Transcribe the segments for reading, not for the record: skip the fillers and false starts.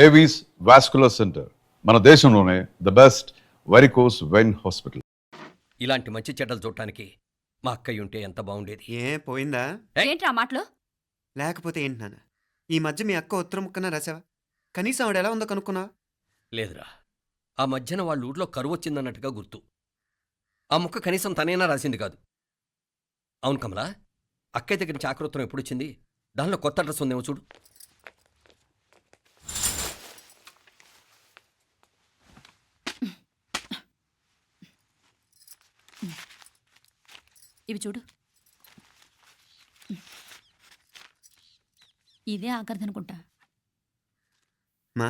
Avis vascular centre మన దేశంలోనే the best varicose vein hospital. ఇలాంటి మంచి చెడ్డలు చూడటానికి మా అక్కయ్య ఉంటే ఎంత బాగుండేది. పోయిందా? ఏంట్రా మాటలు? లేకపోతే ఏంటి నాన్న, ఈ మధ్య మీ అక్క ఉత్తరం ముక్కన రాసావా? కనీసం ఆవిడ ఎలా ఉందో కనుక్కున్నావా? లేదురా, ఆ మధ్యన వాళ్ళ ఊర్లో కరువు వచ్చిందన్నట్టుగా గుర్తు. ఆ ముక్క కనీసం తనైనా రాసింది కాదు. అవును కమలా, అక్కయ్య దగ్గర నుంచి ఆకృతం ఎప్పుడు వచ్చింది? దానిలో కొత్త అడ్రస్ ఉందేమో చూడు. ఇవి చూడు. ఇదే ఆఖరిదనుకుంటా. మా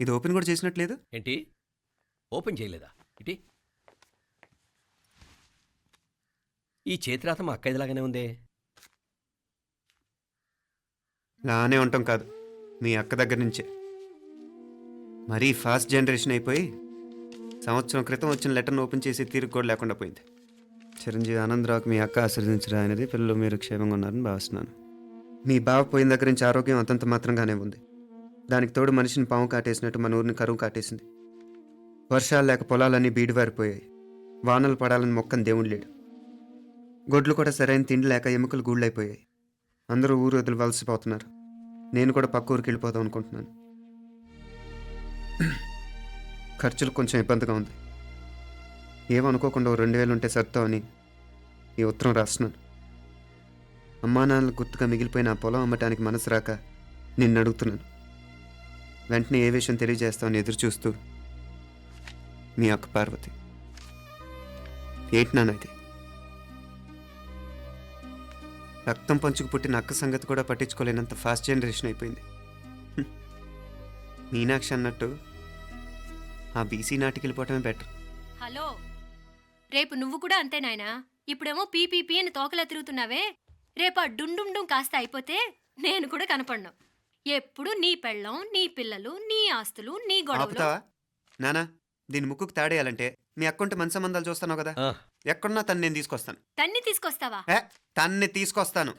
ఇది ఓపెన్ కూడా చేసినట్లేదు. ఏంటి ఓపెన్ చేయలేదా? ఇటీ ఈ చేతిరాత మా అక్కయ్యలాగానే ఉందే. లానే ఉంటాం కాదు, మీ అక్క దగ్గర నుంచే. మరీ ఫాస్ట్ జనరేషన్ అయిపోయి సంవత్సరం క్రితం వచ్చిన లెటర్ను ఓపెన్ చేసి తీరుకు కూడా లేకుండా పోయింది. చిరంజీవి ఆనందరావుకి మీ అక్క ఆశీర్వదించరా అనేది, పిల్లలు మీరు క్షేమంగా ఉన్నారని భావిస్తున్నాను. మీ బావ పోయిన దగ్గర నుంచి ఆరోగ్యం అంతంత మాత్రంగానే ఉంది. దానికి తోడు మనిషిని పాము కాటేసినట్టు మన ఊరిని కరువు కాటేసింది. వర్షాలు లేక పొలాలన్నీ బీడివారిపోయాయి. వానలు పడాలని మొక్కని దేవుడు లేడు. గొడ్లు కూడా సరైన తిండి లేక ఎముకలు గూళ్ళైపోయాయి. అందరూ ఊరు వదిలివలసిపోతున్నారు. నేను కూడా పక్క ఊరికి వెళ్ళిపోదాం అనుకుంటున్నాను. ఖర్చులు కొంచెం ఇబ్బందిగా ఉంది. ఏమనుకోకుండా 2000 ఉంటే సర్తామని ఈ ఉత్తరం రాస్తున్నాను. అమ్మా నాన్నలకు గుర్తుగా మిగిలిపోయిన ఆ పొలం అమ్మటానికి మనసు రాక నిన్ను అడుగుతున్నాను. వెంటనే ఏ విషయం తెలియజేస్తామని ఎదురు చూస్తూ మీ అక్క పార్వతి. ఏంటి నాన్న ఇది? రక్తం పంచుకు పుట్టిన అక్క సంగతి కూడా పట్టించుకోలేనంత ఫాస్ట్ జనరేషన్ అయిపోయింది. మీనాక్షి అన్నట్టు ఆ బీసీ నాటికి వెళ్ళిపోవటమే బెటర్. హలో, రేపు నువ్వు కూడా అంతే నాయనా. ఇప్పుడేమో పీపీపీ అని తోకలా తిరుగుతున్నావే. రేపు ఆ డుండుండుం కాస్త అయిపోతే నేను కూడా కనపడను. ఎప్పుడు నీ పెళ్ళం, నీ పిల్లలు, నీ ఆస్తులు, నీ గొడవలు. ఆపుతావా నానా? దీని ముక్కుకు తాడేయాలంటే మీ అక్కంటే మంచి సంబంధాలు చూస్తాను కదా. ఆ, ఎక్కడున్నా తను నేను తీసుకొస్తాను. తన్ని తీసుకొస్తావా? తన్ని తీసుకొస్తాను.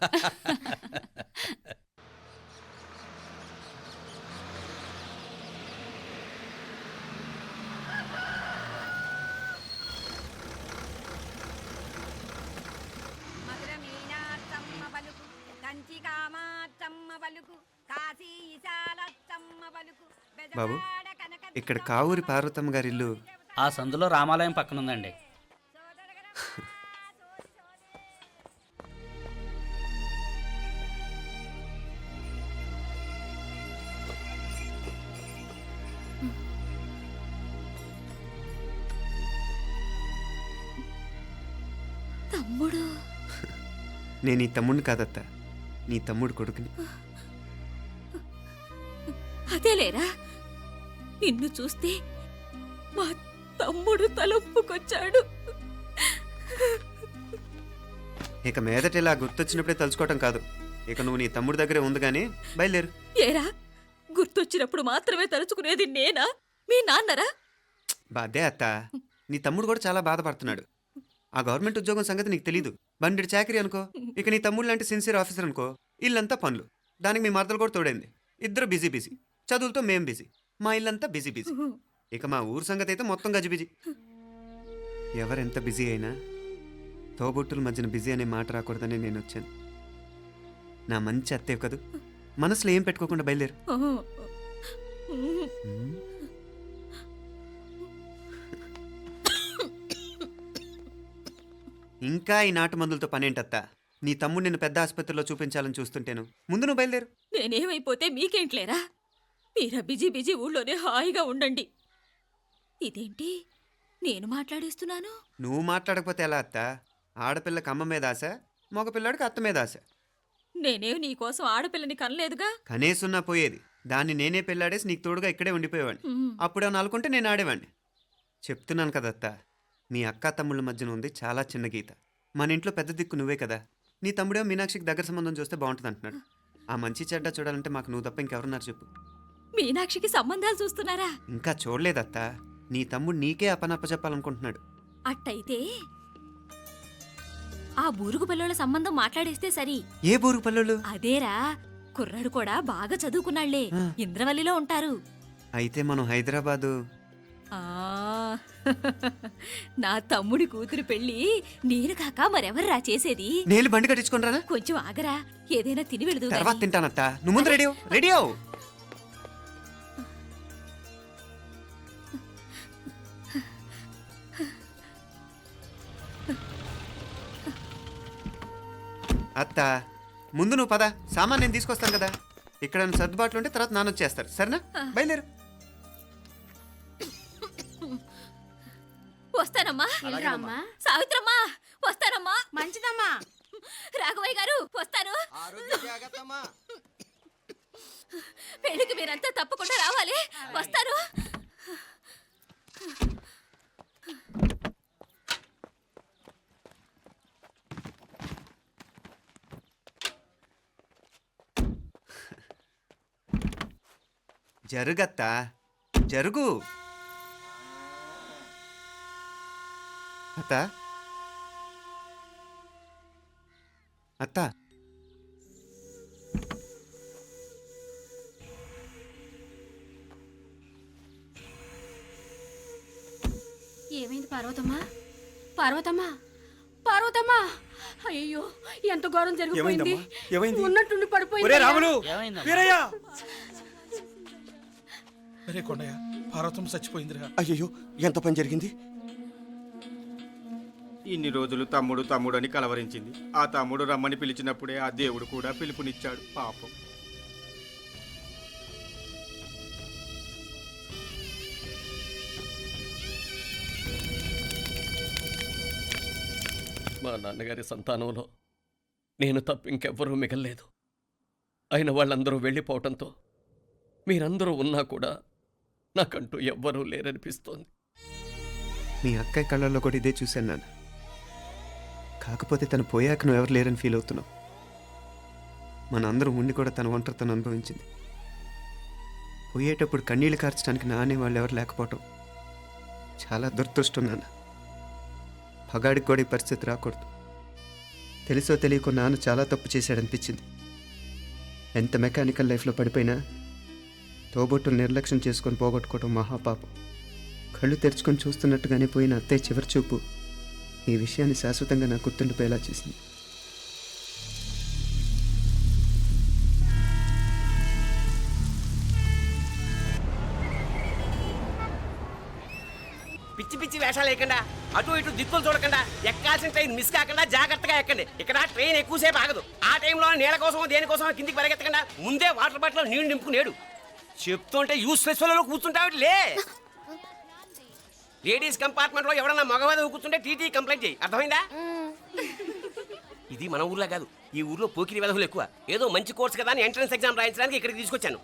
బాబు, ఇక్కడ కావూరి పార్వతమ్మ గారి ఇల్లు ఆ సందులో రామాలయం పక్కనుందండి. తమ్ముడు? నేను ఈ తమ్ముడిని కాదత్త, నీ తమ్ముడు కొడుకుని. అదేలేరా, నిన్ను చూస్తే మా తమ్ముడు తలొప్పుకొచ్చాడు. ఇక మీదట ఇలా గుర్తొచ్చినప్పుడే తలుచుకోవటం కాదు. ఇక నువ్వు నీ తమ్ముడి దగ్గరే ఉంది కానీ బయలుదేరు. ఏరా, గుర్తొచ్చినప్పుడు మాత్రమే తలుచుకునేది నేనా, మీ నాన్నరా? బాధే అత్త, నీ తమ్ముడు కూడా చాలా బాధపడుతున్నాడు. ఆ గవర్నమెంట్ ఉద్యోగం సంగతి నీకు తెలీదు. బండి చాకరీ అనుకో. ఇక నీ తమ్ముడు లాంటి సిన్సియర్ ఆఫీసర్ అనుకో. ఇల్లంతా పనులు, దానికి మీ మరదలు కూడా తోడైంది. ఇద్దరు బిజీ బిజీ. చదువులతో మేం బిజీ. మా ఇల్లంతా బిజీ బిజీ. ఇక మా ఊరు సంగతి అయితే మొత్తం గజిబిజీ. ఎవరెంత బిజీ అయినా తోబుట్టుల మధ్యన బిజీ అనే మాట రాకూడదని నేను వచ్చాను. నా మంచి అత్తే కదూ, మనసులో ఏం పెట్టుకోకుండా బయలుదేరు. ఇంకా ఈ నాటు మందులతో పనేంటత్తా? నీ తమ్ముడు నిన్ను పెద్ద ఆసుపత్రిలో చూపించాలని చూస్తుంటేను. ముందు నువ్వు బయలుదేరు. నేనేమైపోతే మీకేంట్లేరా? మీరా బిజీ బిజీ ఊళ్ళోనే హాయిగా ఉండండి. ఇదేంటి నేను మాట్లాడేస్తున్నాను? నువ్వు మాట్లాడకపోతే ఎలా అత్తా? ఆడపిల్లకి అమ్మ మీద ఆశ, మగపిల్లాడికి అత్త మీద ఆశ. నేనేం నీకోసం ఆడపిల్లని కనలేదుగా. కనేసున్నా పోయేది. దాన్ని నేనే పెళ్ళాడేసి నీకు తోడుగా ఇక్కడే ఉండిపోయేవాడిని. అప్పుడు అని అనుకుంటే నేను ఆడేవాడిని. చెప్తున్నాను కదత్తా, మీ అక్క తమ్ముళ్ళ మధ్యన ఉంది చాలా చిన్న గీత. మన ఇంట్లో పెద్ద దిక్కు నువ్వే కదా. నీ తమ్ముడేమో మీనాక్షికి దగ్గర సంబంధం చూస్తే బాగుంటుంది అంటున్నాడు. ఆ మంచి చెడ్డ చూడాలంటే మాకు నువ్వు తప్ప ఇంకెవరున్నారు చెప్పు? మీనాక్షికి సంబంధాలు చూస్తున్నారా? ఇంకా చూడలేదత్తా. నీ తమ్ముడు నీకే అపనప్ప చెప్పాలనుకుంటున్నాడు. అట్టయితే ఆ బూరుగు పిల్లల సంబంధం మాట్లాడేస్తే సరి. ఏ బూరుగు పల్లెలు? అదేరా, కుర్రాడు కూడా బాగా చదువుకున్నాళ్లే ఇంద్రవల్లిలో ఉంటారు. అయితే మనం హైదరాబాదు. ఆ నా తమ్ముడి కూతురు పెళ్లి నేను కాక మరెవర్రా చేసేది? నేను బండి కట్టించుకుని రానా? కొంచెం ఆగరా, ఏదైనా తిని వెళదు తర్వాత తింటానత్త. నువ్వు ముందు రెడీ రెడీ అవు. అత్త ముందు నువ్వు పద, సామాన్ నేను తీసుకొస్తాను కదా. ఇక్కడ సర్దుబాట్లు ఉంటే తర్వాత నాన్న వచ్చేస్తారు, సరేనా? బయలుదేరు. వస్తానమ్మా. వెళ్ళరామ్మా. సావిత్రమ్మా వస్తానమ్మా. మంచిదమ్మా. రాఘవయ్య గారు వస్తాను. పెళ్లికి మీరంతా తప్పకుండా రావాలి. వస్తాను. జరుగత్తా, జరుగు. అత్త అత్త ఏమైంది పార్వతమ్మా? పార్వతమ్మా, పార్వతమ్మా! అయ్యో, ఎంత ఘోరం జరిగిపోయింది. ఉన్నట్టుండి పడిపోయింది. ఏమైందమ్మా? వీరయ్య! అరే కొండయ్య, పార్వతం చచ్చిపోయిందిరా. అయ్యో ఎంత పని జరిగింది? ఇన్ని రోజులు తమ్ముడు తమ్ముడు అని కలవరించింది. ఆ తమ్ముడు రమ్మని పిలిచినప్పుడే ఆ దేవుడు కూడా పిలుపునిచ్చాడు. పాపం. మా నాన్నగారి సంతానంలో నేను తప్ప ఇంకెవ్వరూ మిగల్లేదు. అయిన వాళ్ళందరూ వెళ్ళిపోవటంతో మీరందరూ ఉన్నా కూడా నాకంటూ ఎవ్వరూ లేరనిపిస్తోంది. మీ అక్కయ్య కళ్ళల్లో కూడా ఇదే చూశాను నాన్న. కాకపోతే తను పోయాక నువ్వు ఎవరు లేరని ఫీల్ అవుతున్నావు. మన అందరం ఉండి కూడా తన ఒంటరితను అనుభవించింది. పోయేటప్పుడు కన్నీళ్లు కార్చడానికి నానే వాళ్ళు ఎవరు లేకపోవటం చాలా దురదృష్టం నాన్న. పగాడికి కూడా ఈ పరిస్థితి రాకూడదు. తెలుసో తెలియకో నాన్న చాలా తప్పు చేశాడనిపించింది. ఎంత మెకానికల్ లైఫ్లో పడిపోయినా తోబొట్టులు నిర్లక్ష్యం చేసుకొని పోగొట్టుకోవడం మహాపాపం. కళ్ళు తెరుచుకొని చూస్తున్నట్టుగానే పోయిన అత్తయ్య చివరి చూపు ఈ విషయాన్ని శాశ్వతంగా నాకు గుర్తుండిపోయేలా చేసింది. పిచ్చి పిచ్చి వేషాలు లేకుండా అటు ఇటు దిక్కులు చూడకుండా ఎక్కాల్సిన ట్రైన్ మిస్ కాకుండా జాగ్రత్తగా ఎక్కండి. ఇక్కడ ట్రైన్ ఎక్కువసేపు ఆగదు. ఆ టైంలో నీళ్ళ కోసం దేనికోసం కిందికి పరిగెత్తకుండా ముందే వాటర్ బాటిల్ నీళ్లు నింపుకునేడు. చెప్తుంటే యూస్లెస్ లో కూర్చుంటావు. లే, లేడీస్ కంపార్ట్మెంట్ లో ఎవడన్నా మగవాది కూర్చుంటే టీటీ కంప్లైంట్ చేయి. అర్థమైందా? ఇది మన ఊర్లో కాదు. ఈ ఊర్లో పోకిరి వెధవులు ఎక్కువ. ఏదో మంచి కోర్స్ కదా అని ఎంట్రన్స్ ఎగ్జామ్ రాయించడానికి ఇక్కడికి తీసుకొచ్చాను.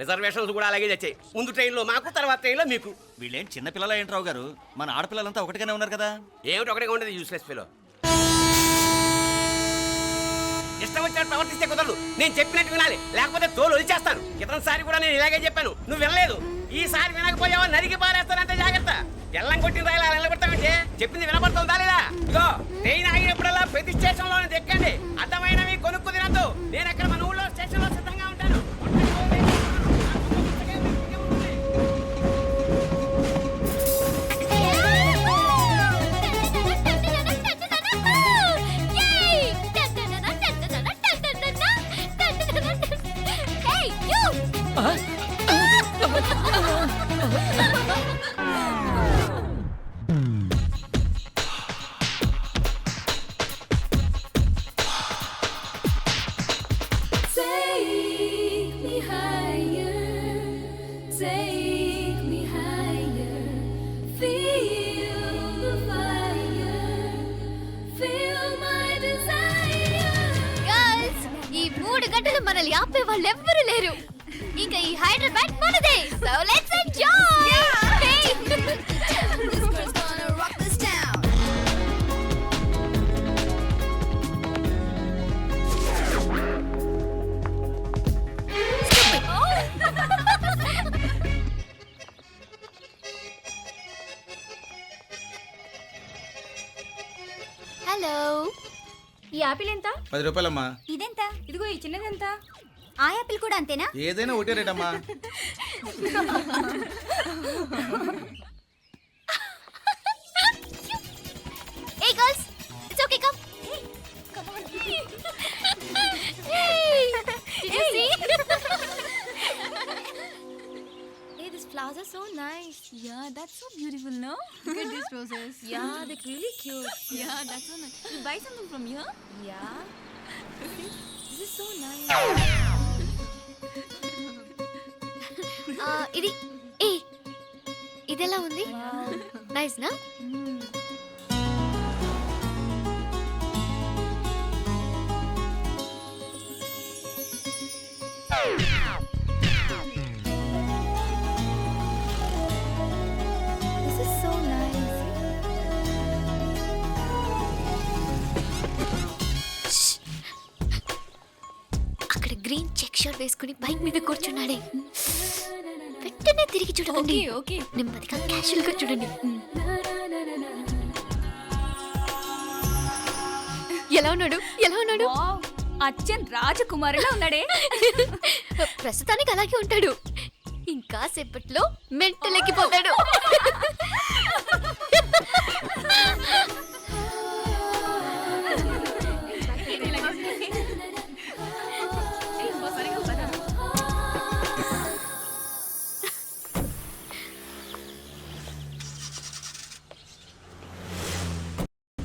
రిజర్వేషన్స్ కూడా అలాగే తెచ్చాయి. ముందు ట్రైన్లో మాకు, తర్వాత ట్రైన్లో మీకు. వీళ్ళేం చిన్న పిల్లలు ఏంటి రావు గారు? మన ఆడపిల్లలంతా ఒకటిగానే ఉన్నారు కదా. ఏమిటి ఒకటిగా ఉండేది యూస్లెస్ ఫెలో. ఇష్టం వచ్చినట్టు ప్రవర్తిస్తే కుదరదు. నేను చెప్పినట్టు వినాలి, లేకపోతే తోలు వదిలేస్తాను. క్రితంసారి కూడా నేను ఇలాగే చెప్పాను, నువ్వు వినలేదు. ఈసారి వినకపోయావా నరికి పారేస్తానంటే జాగ్రత్త. ఎల్లం కొట్టిన రాయలా నిలబడతామంటే చెప్పింది వినపడుతుందా లేదా? ఇగో ట్రైన్ ఆగినప్పుడల్లా ప్రతి స్టేషన్ లో ఎక్కండి. అర్థమైనవి కొనుక్కు తినద్దు. నేను అక్కడ మన ఊళ్ళో స్టేషన్ లో సిద్ధంగా ఉంటాను. మనల్ని ఆపే వాళ్ళు ఎవ్వరూ లేరు. ఇంకా ఈ హైదరాబాద్ మనదే. So let's enjoy. This girl's gonna rock this town. Hello, ఈ ఆపిల్ ఎంత? 10 రూపాయలమ్మా. ఇదెంత? ఇదిగో ఈ చిన్నదెంత? ఆ యాపిల్ కూడా అంతేనా? ఏదైనా ఒకటే రేట్ అమ్మా. Hey girls, it's okay, come. Come on. Hey, did you see? Hey, these flowers are so nice. Yeah, that's so beautiful, no? Look at these roses. Yeah, they're really cute. Yeah, that's so nice. You buy something from here? Yeah. This is so nice. ఇది ఏ ఇది ఎలా ఉంది? Nice నా? This is so nice. Shh. అక్కడ green check shirt వేసుకుని bike మీద కూర్చున్నాడే. వెంటనే తిరిగి చూడండి. ఓకే. నెమ్మదిగా క్యాషువల్ గా చూడండి. ఎలా ఉన్నాడు? ఎలా ఉన్నాడు? అచ్చన్ రాజకుమారులా ఉన్నాడే. ప్రస్తుతానికి అలాగే ఉంటాడు. ఇంకా సేపట్లో మెంటలెక్కిపోతాడు.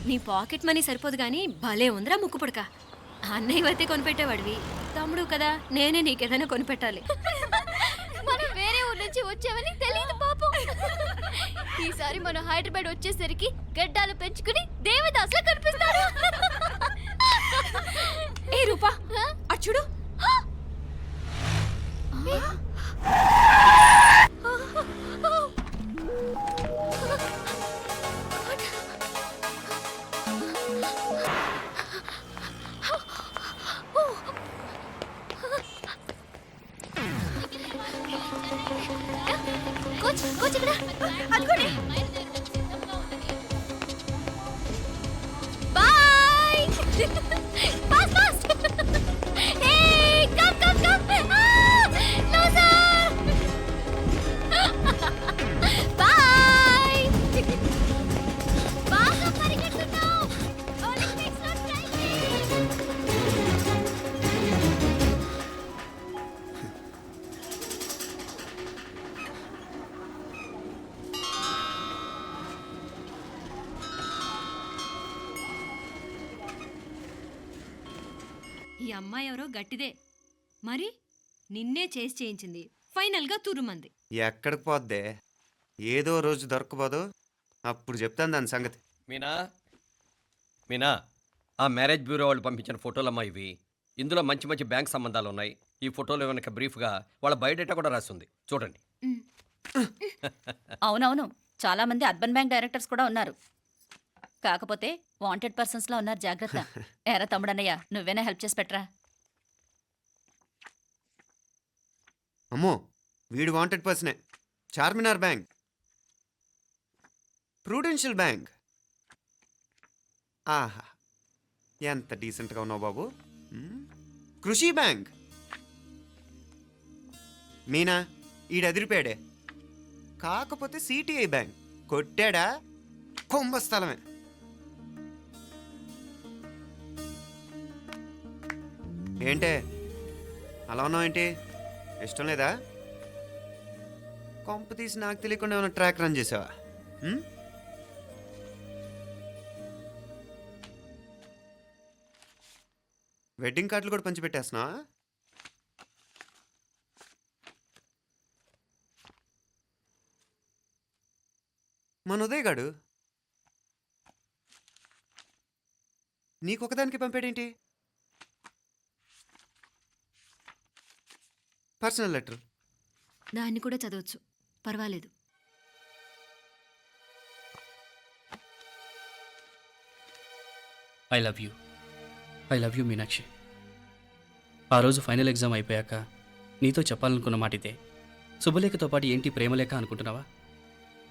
నీ పాకెట్ మనీ సరిపోదు గానీ భలే ఉందిరా ముక్కు పుడక. అన్నయ్య అయితే కొనిపెట్టేవాడివి, తమ్ముడు కదా నేనే నీకేదైనా కొనిపెట్టాలి. మనం వేరే ఊరు నుంచి వచ్చామని తెలియదు పాపం. ఈసారి మనం హైదరాబాద్ వచ్చేసరికి గడ్డాలు పెంచుకుని దేవదాసులా కనిపిస్తారు. ఏ రూపా, అటు చూడు. కోచ్ కోచ్ ఇక్కడ అదిగోనే. Bye. Fast fast. Hey come come come. No sir. Bye. బాగా పరిగెడుతున్నావు. ఒలింపిక్స్ లో ట్రై చేయి. ఈ అమ్మాయి ఎవరో గట్టిదే, మరి నిన్నే చేసి చేయించింది, ఫైనల్గా తురుమంది. ఎక్కడికి పోద్దే? ఏదో రోజు దొరకపోదు, అప్పుడు చెప్తాను దాని సంగతి. మీనా మీనా, ఆ మ్యారేజ్ బ్యూరో వాళ్ళు పంపించిన ఫోటోలమ్మా ఇవి. ఇందులో మంచి మంచి బ్యాంక్ సంబంధాలు ఉన్నాయి. ఈ ఫోటోలో వెనక బ్రీఫ్గా వాళ్ళ బయోడేటా కూడా రాస్తుంది, చూడండి. అవునవును, చాలా మంది అర్బన్ బ్యాంక్ డైరెక్టర్స్ కూడా ఉన్నారు. కాకపోతే వాంటెడ్ పర్సన్స్ లా ఉన్నారు, జాగ్రత్త. ఎరా తమ్ముడన్నయ్య, నువ్వేనా హెల్ప్ చేసి పెట్టరా. అమ్మో, వీడు వాంటెడ్ పర్సనే. Charminar bank, Prudential bank. ఆహా, ఎంత డీసెంట్గా ఉన్నావు బాబు. కృషి బ్యాంక్. మీనా, ఈడదిరిపాడే. కాకపోతే సిటిఐ బ్యాంక్ కొట్టాడా కుంభస్థలమే. ఏంటే అలా ఉన్నావు? ఏంటి ఇష్టం లేదా? కొంప తీసి నాకు తెలియకుండా ఏమైనా ట్రాక్ రన్ చేసావా? వెడ్డింగ్ కార్డులు కూడా పంచిపెట్టేస్తున్నావా? మన ఉదయ్ గాడు నీకొకదానికి పంపాడేంటి? Personal letter. దాన్ని కూడా చదవచ్చు, పర్వాలేదు. I love you Meenakshi. ఆ రోజు ఫైనల్ ఎగ్జామ్ అయిపోయాక నీతో చెప్పాలనుకున్న మాట ఇదే. శుభలేఖతో పాటు ఏంటి ప్రేమలేఖ అనుకుంటున్నావా?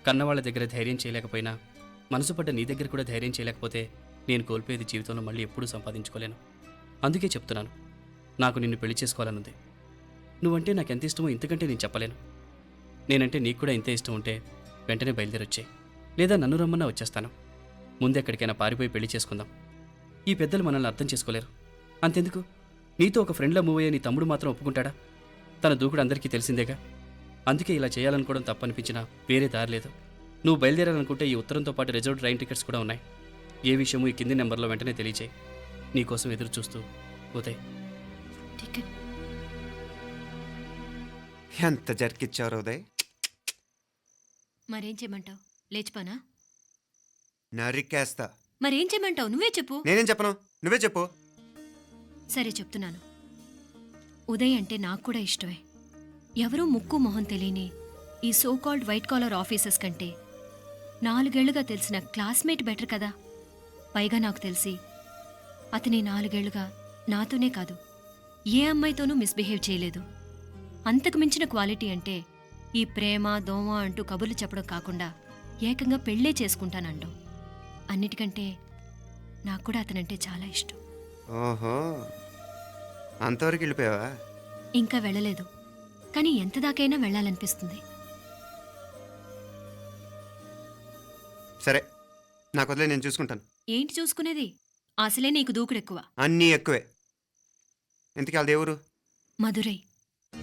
కన్నవాళ్ళ దగ్గర ధైర్యం చేయలేకపోయినా మనసు పడ్డ నీ దగ్గర కూడా ధైర్యం చేయలేకపోతే నేను కోల్పోయేది జీవితంలో మళ్ళీ ఎప్పుడూ సంపాదించుకోలేను. అందుకే చెప్తున్నాను, నాకు నిన్ను పెళ్లి చేసుకోవాలనుంది. నువ్వంటే నాకు ఎంత ఇష్టమో ఇంతకంటే నేను చెప్పలేను. నేనంటే నీకు కూడా ఇంతే ఇష్టం ఉంటే వెంటనే బయలుదేరొచ్చే, లేదా నన్ను రమ్మన్నా వచ్చేస్తాను. ముందు ఎక్కడికైనా పారిపోయి పెళ్లి చేసుకుందాం. ఈ పెద్దలు మనల్ని అర్థం చేసుకోలేరు. అంతెందుకు, నీతో ఒక ఫ్రెండ్లా మూవ్ అయ్యే నీ తమ్ముడు మాత్రం ఒప్పుకుంటాడా? తన దూకుడు అందరికీ తెలిసిందేగా. అందుకే ఇలా చేయాలనుకోవడం తప్పనిపించినా వేరే దారి లేదు. నువ్వు బయలుదేరాలనుకుంటే ఈ ఉత్తరంతో పాటు రిజర్వ్ ట్రైన్ టికెట్స్ కూడా ఉన్నాయి. ఏ విషయమూ ఈ కింది నెంబర్లో వెంటనే తెలియచేయి. నీకోసం ఎదురు చూస్తూ ఉదయ్. టికెట్ ఎంత జరికిచ్చారు ఉదయ్. మరేం చేయమంటావు? లేచిపోనా? నరికేస్తా. మరేం చేయమంటావు? నువ్వే చెప్పు. నేనేం చెప్పను, నువ్వే చెప్పు. సరే చెప్తున్నాను. ఉదయ్ అంటే నాకు కూడా ఇష్టమే. ఎవరూ ముక్కు మొహం తెలియని ఈ so called white collar officers కంటే 4 ఏళ్లుగా తెలిసిన క్లాస్మేట్ బెటర్ కదా. పైగా నాకు తెలిసి అతని 4 ఏళ్లుగా నాతోనే కాదు ఏ అమ్మాయితోనూ మిస్బిహేవ్ చేయలేదు. అంతకు మించిన క్వాలిటీ అంటే ఈ ప్రేమ దోమ అంటూ కబుర్లు చెప్పడం కాకుండా ఏకంగా పెళ్ళే చేసుకుంటానంటాం. అన్నిటికంటే నాకు కూడా అతనంటే చాలా ఇష్టం. ఓహో, అంతవరకు వెళ్ళిపోయావా? ఇంకా వెళ్ళలేదు, కానీ ఎంత దాకైనా వెళ్ళాలనిపిస్తుంది. సరే, నాకు వదిలే, నేను చూసుకుంటాను. ఏంటి చూసుకునేది? అసలే నీకు దూకుడెక్కువ. అన్నీ ఎక్కువే. ఇంతకీ వాళ్ళ దేవురు? మధురై.